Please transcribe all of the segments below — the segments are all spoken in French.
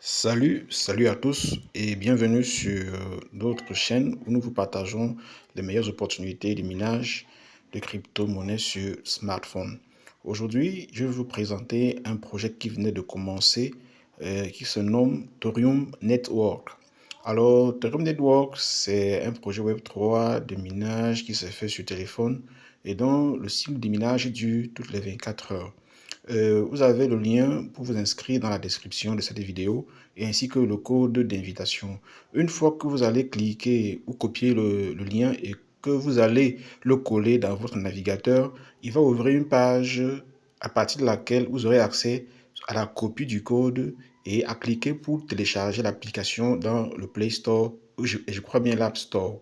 Salut à tous et bienvenue sur notre chaîne où nous vous partageons les meilleures opportunités de minage de crypto-monnaies sur smartphone. Aujourd'hui, je vais vous présenter un projet qui venait de commencer qui se nomme Thorium Network. Alors, Thorium Network, c'est un projet Web3 de minage qui se fait sur téléphone et dont le cycle de minage dure toutes les 24 heures. Vous avez le lien pour vous inscrire dans la description de cette vidéo et ainsi que le code d'invitation. Une fois que vous allez cliquer ou copier le lien et que vous allez le coller dans votre navigateur, il va ouvrir une page à partir de laquelle vous aurez accès à la copie du code et à cliquer pour télécharger l'application dans le Play Store et je crois bien l'App Store.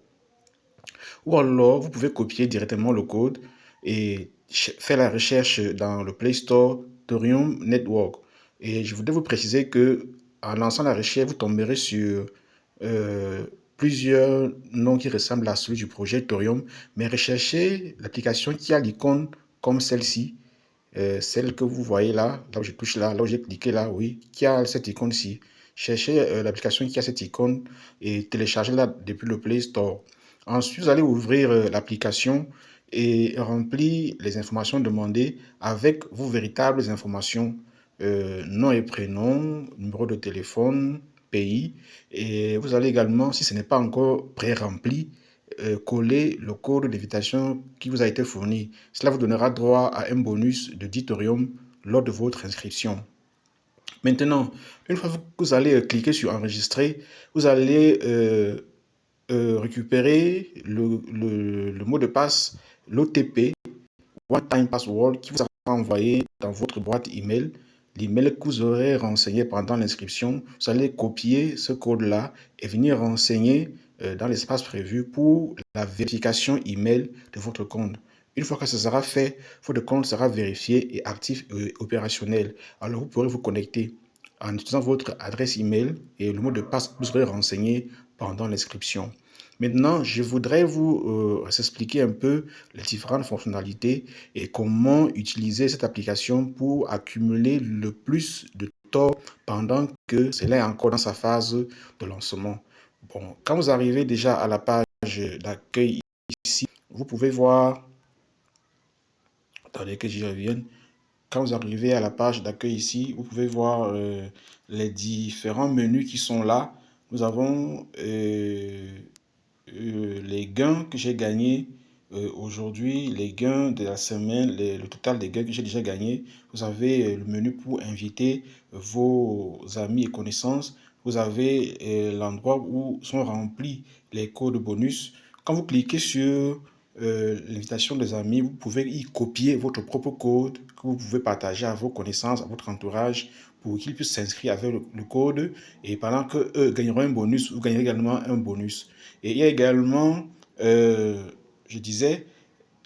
Ou alors, vous pouvez copier directement le code et faire la recherche dans le Play Store Thorium Network. Et je voudrais vous préciser que en lançant la recherche, vous tomberez sur euh, plusieurs noms qui ressemblent à celui du projet Thorium, mais recherchez l'application qui a l'icône comme celle-ci, celle que vous voyez là, là où je touche là, là où j'ai cliqué là, oui, qui a cette icône-ci. Cherchez l'application qui a cette icône et téléchargez-la depuis le Play Store. Ensuite, vous allez ouvrir l'application et remplir les informations demandées avec vos véritables informations, nom et prénom, numéro de téléphone, pays. Et vous allez également, si ce n'est pas encore pré-rempli, coller le code d'invitation qui vous a été fourni. Cela vous donnera droit à un bonus de 10 thorium lors de votre inscription. Maintenant, une fois que vous allez cliquer sur enregistrer, vous allez récupérer le mot de passe, l'OTP, One Time Password, qui vous sera envoyé dans votre boîte email. L'email que vous aurez renseigné pendant l'inscription, vous allez copier ce code-là et venir renseigner dans l'espace prévu pour la vérification email de votre compte. Une fois que ce sera fait, votre compte sera vérifié et actif et opérationnel. Alors vous pourrez vous connecter en utilisant votre adresse email et le mot de passe que vous aurez renseigné pendant l'inscription. Maintenant, je voudrais vous expliquer un peu les différentes fonctionnalités et comment utiliser cette application pour accumuler le plus de temps pendant que cela est encore dans sa phase de lancement. Bon, quand vous arrivez déjà à la page d'accueil ici, vous pouvez voir, attendez que j'y revienne, quand vous arrivez à la page d'accueil ici, vous pouvez voir les différents menus qui sont là. Nous avons les gains que j'ai gagnés aujourd'hui, les gains de la semaine, le total des gains que j'ai déjà gagnés. Vous avez le menu pour inviter vos amis et connaissances. Vous avez l'endroit où sont remplis les codes bonus. Quand vous cliquez sur l'invitation des amis, vous pouvez y copier votre propre code que vous pouvez partager à vos connaissances, à votre entourage, pour qu'ils puissent s'inscrire avec le code. Et pendant qu'eux gagneront un bonus, vous gagnerez également un bonus. Et il y a également, je disais,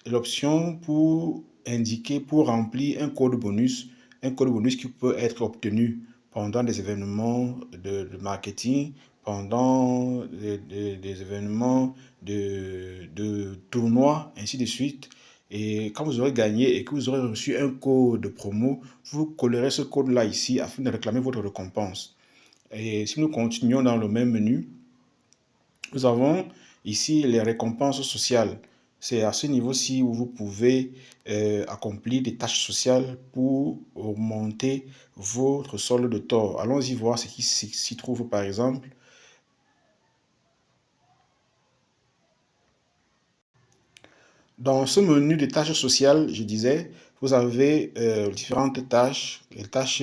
l'option pour indiquer, pour remplir un code bonus qui peut être obtenu pendant des événements de marketing, pendant des événements de tournois, ainsi de suite. Et quand vous aurez gagné et que vous aurez reçu un code de promo, vous collerez ce code-là ici afin de réclamer votre récompense. Et si nous continuons dans le même menu, nous avons ici les récompenses sociales. C'est à ce niveau-ci où vous pouvez accomplir des tâches sociales pour augmenter votre solde de tort. Allons-y voir ce qui s'y trouve par exemple. Dans ce menu de tâches sociales, je disais, vous avez différentes tâches, les tâches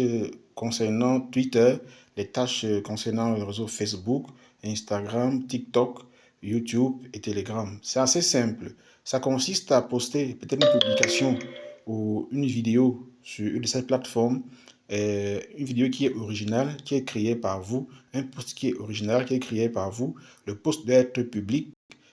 concernant Twitter, les tâches concernant le réseau Facebook, Instagram, TikTok, YouTube et Telegram. C'est assez simple. Ça consiste à poster peut-être une publication ou une vidéo sur une de ces plateformes, une vidéo qui est originale, qui est créée par vous, un post qui est original, qui est créé par vous. Le post doit être public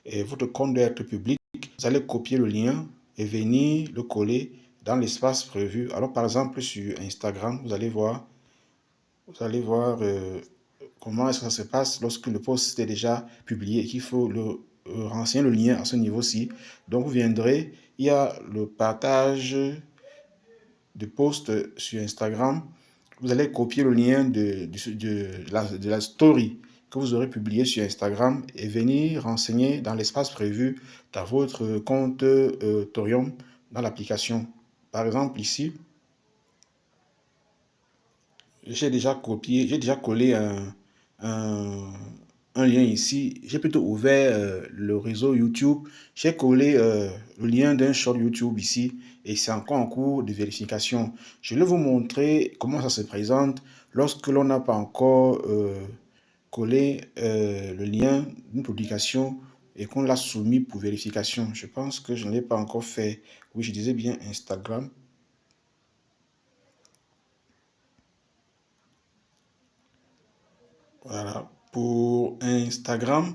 et votre compte doit être public. Vous allez copier le lien et venir le coller dans l'espace prévu. Alors, par exemple, sur Instagram, vous allez voir comment est-ce que ça se passe lorsque le post est déjà publié et qu'il faut renseigner le lien à ce niveau-ci. Donc, vous viendrez, il y a le partage de posts sur Instagram. vous allez copier le lien de la story que vous aurez publié sur Instagram et venir renseigner dans l'espace prévu dans votre compte Torium dans l'application. Par exemple, ici, j'ai déjà copié, j'ai déjà collé un, un lien ici. J'ai plutôt ouvert le réseau YouTube. J'ai collé le lien d'un short YouTube ici et c'est encore en cours de vérification. Je vais vous montrer comment ça se présente lorsque l'on n'a pas encore collé le lien d'une publication et qu'on l'a soumis pour vérification. Je pense que je ne l'ai pas encore fait. Oui, je disais bien Instagram. Voilà. Pour Instagram,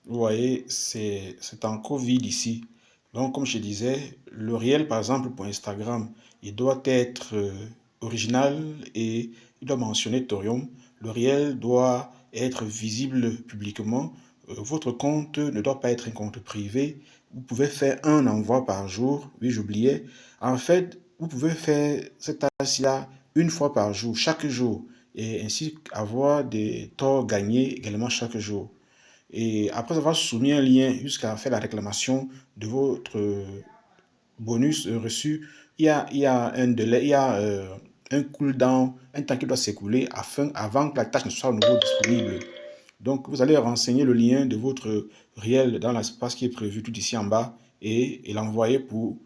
vous voyez, c'est encore vide ici. Donc, comme je disais, le réel, par exemple, pour Instagram, il doit être original et il doit mentionner Torium. Le réel doit être visible publiquement. Votre compte ne doit pas être un compte privé. Vous pouvez faire un envoi par jour. Oui, j'oubliais. En fait, vous pouvez faire cette tâche-là une fois par jour, chaque jour, et ainsi avoir des taux gagnés également chaque jour. Et après avoir soumis un lien jusqu'à faire la réclamation de votre bonus reçu, il y a un délai, il y a un cooldown, un temps qui doit s'écouler avant que la tâche ne soit à nouveau disponible. Donc, vous allez renseigner le lien de votre réel dans l'espace qui est prévu tout ici en bas et l'envoyer pour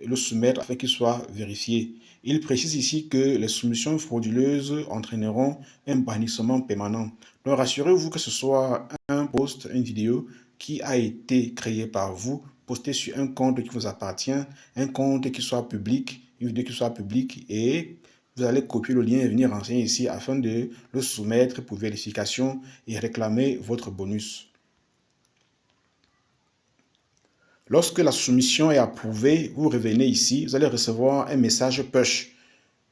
le soumettre afin qu'il soit vérifié. Il précise ici que les soumissions frauduleuses entraîneront un bannissement permanent. Donc, rassurez-vous que ce soit un post, une vidéo qui a été créée par vous, postée sur un compte qui vous appartient, un compte qui soit public, une vidéo qui soit publique et vous allez copier le lien et venir renseigner ici afin de le soumettre pour vérification et réclamer votre bonus. Lorsque la soumission est approuvée, vous revenez ici, vous allez recevoir un message push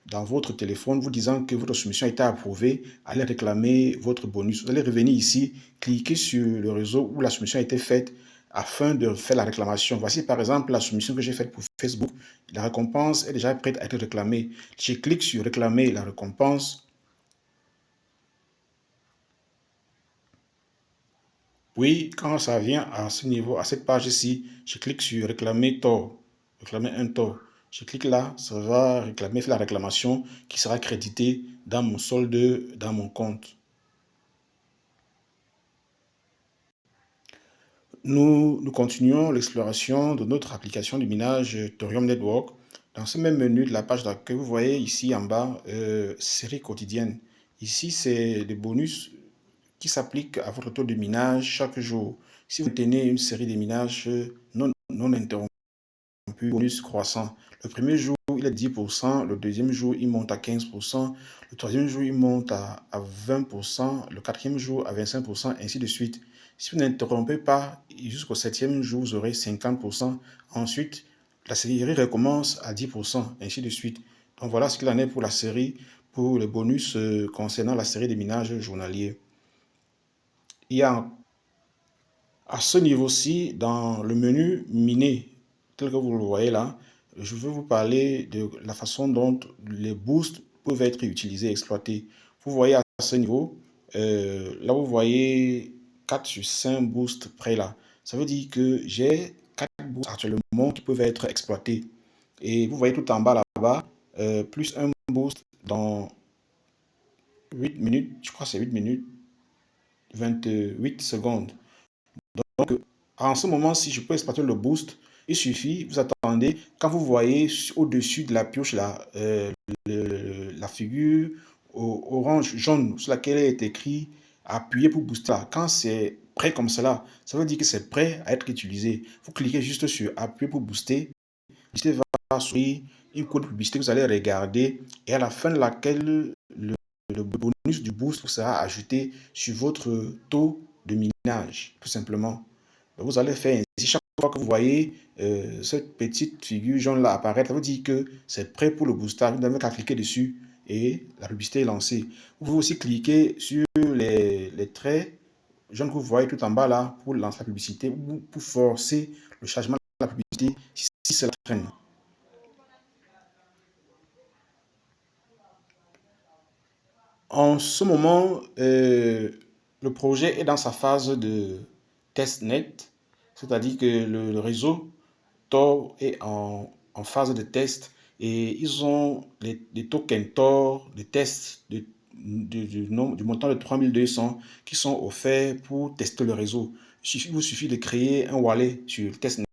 dans votre téléphone vous disant que votre soumission a été approuvée, allez réclamer votre bonus. Vous allez revenir ici, cliquer sur le réseau où la soumission a été faite afin de faire la réclamation. Voici par exemple la soumission que j'ai faite pour Facebook. La récompense est déjà prête à être réclamée. Je clique sur réclamer la récompense. Oui, quand ça vient à ce niveau, à cette page-ci, je clique sur réclamer tort, réclamer un tort. Je clique là, ça va réclamer, faire la réclamation qui sera créditée dans mon solde, dans mon compte. Nous continuons l'exploration de notre application de minage Thorium Network. Dans ce même menu de la page d'accueil, vous voyez ici en bas, série quotidienne. Ici, c'est des bonus qui s'appliquent à votre taux de minage chaque jour. Si vous tenez une série de minages non interrompus, bonus croissant. Le premier jour, il est 10%, le deuxième jour, il monte à 15%, le troisième jour, il monte à 20%, le quatrième jour à 25%, ainsi de suite. Si vous n'interrompez pas, jusqu'au septième jour, vous aurez 50%. Ensuite, la série recommence à 10%, ainsi de suite. Donc voilà ce qu'il en est pour la série, pour les bonus concernant la série des minages journaliers. Il y a à ce niveau-ci, dans le menu miner, tel que vous le voyez là, je vais vous parler de la façon dont les boosts peuvent être utilisés, exploités. Vous voyez à ce niveau, là vous voyez 4 sur 5 boosts près là. Ça veut dire que j'ai 4 boosts actuellement qui peuvent être exploités. Et vous voyez tout en bas là-bas, plus un boost dans 8 minutes, je crois que c'est 8 minutes, 28 secondes. Donc, en ce moment, si je peux exploiter le boost, il suffit, vous attendez, quand vous voyez au-dessus de la pioche là, la figure orange, jaune, sur laquelle est écrit appuyer pour booster. Quand c'est prêt comme cela, ça veut dire que c'est prêt à être utilisé. Vous cliquez juste sur appuyer pour booster. Il va s'ouvrir une courte publicité que vous allez regarder et à la fin de laquelle le bonus du boost sera ajouté sur votre taux de minage, tout simplement. Vous allez faire ainsi. Chaque fois que vous voyez cette petite figure jaune là apparaître, ça veut dire que c'est prêt pour le booster. Vous n'avez qu'à cliquer dessus et la publicité est lancée. Vous pouvez aussi cliquer sur les traits jaunes que vous voyez tout en bas là pour lancer la publicité ou pour forcer le chargement de la publicité si c'est la traîne. En ce moment, le projet est dans sa phase de testnet, c'est-à-dire que le réseau Tor est en phase de test et ils ont les tokens Tor, les tests du montant de 3200 qui sont offerts pour tester le réseau. Il vous suffit de créer un wallet sur le testnet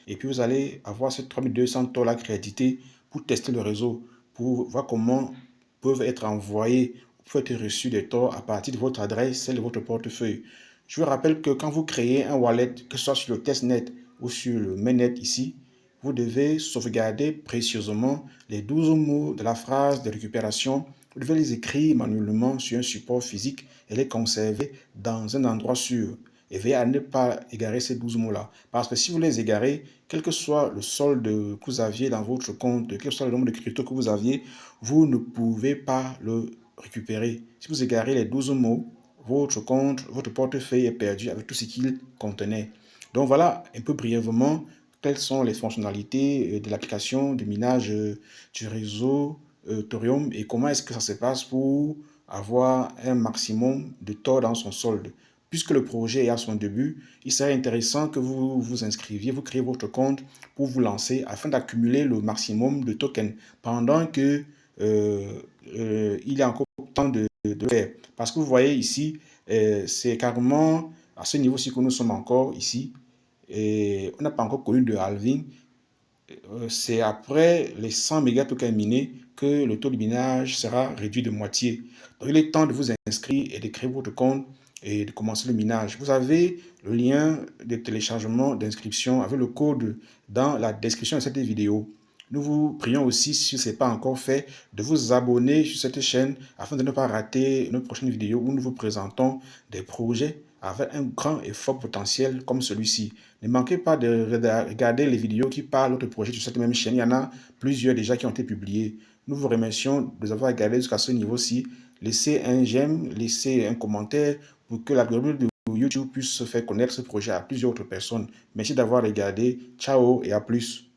et puis vous allez avoir ces 3200 Tor là crédités pour tester le réseau, pour voir comment peuvent être envoyés, peuvent être reçus des Tor à partir de votre adresse, celle de votre portefeuille. Je vous rappelle que quand vous créez un wallet, que ce soit sur le testnet ou sur le mainnet ici, vous devez sauvegarder précieusement les 12 mots de la phrase de récupération. Vous devez les écrire manuellement sur un support physique et les conserver dans un endroit sûr. Et veillez à ne pas égarer ces 12 mots-là. Parce que si vous les égarez, quel que soit le solde que vous aviez dans votre compte, quel que soit le nombre de cryptos que vous aviez, vous ne pouvez pas le récupérer. Si vous égarez les 12 mots, votre compte, votre portefeuille est perdu avec tout ce qu'il contenait. Donc voilà un peu brièvement quelles sont les fonctionnalités de l'application de minage du réseau Thorium et comment est-ce que ça se passe pour avoir un maximum de taux dans son solde. Puisque le projet est à son début, il serait intéressant que vous vous inscriviez, vous créez votre compte pour vous lancer afin d'accumuler le maximum de tokens pendant que il y a encore temps de faire. Parce que vous voyez ici, c'est carrément à ce niveau-ci que nous sommes encore ici et on n'a pas encore connu de halving. C'est après les 100 mégatokens minés que le taux de minage sera réduit de moitié. Donc, il est temps de vous inscrire et de créer votre compte et de commencer le minage. Vous avez le lien de téléchargement d'inscription avec le code dans la description de cette vidéo. Nous vous prions aussi, si ce n'est pas encore fait, de vous abonner sur cette chaîne afin de ne pas rater nos prochaines vidéos où nous vous présentons des projets avec un grand et fort potentiel comme celui-ci. Ne manquez pas de regarder les vidéos qui parlent d'autres projets sur cette même chaîne. Il y en a plusieurs déjà qui ont été publiés. Nous vous remercions de nous avoir regardé jusqu'à ce niveau-ci. Laissez un j'aime, laissez un commentaire pour que l'algorithme de YouTube puisse faire connaître ce projet à plusieurs autres personnes. Merci d'avoir regardé. Ciao et à plus.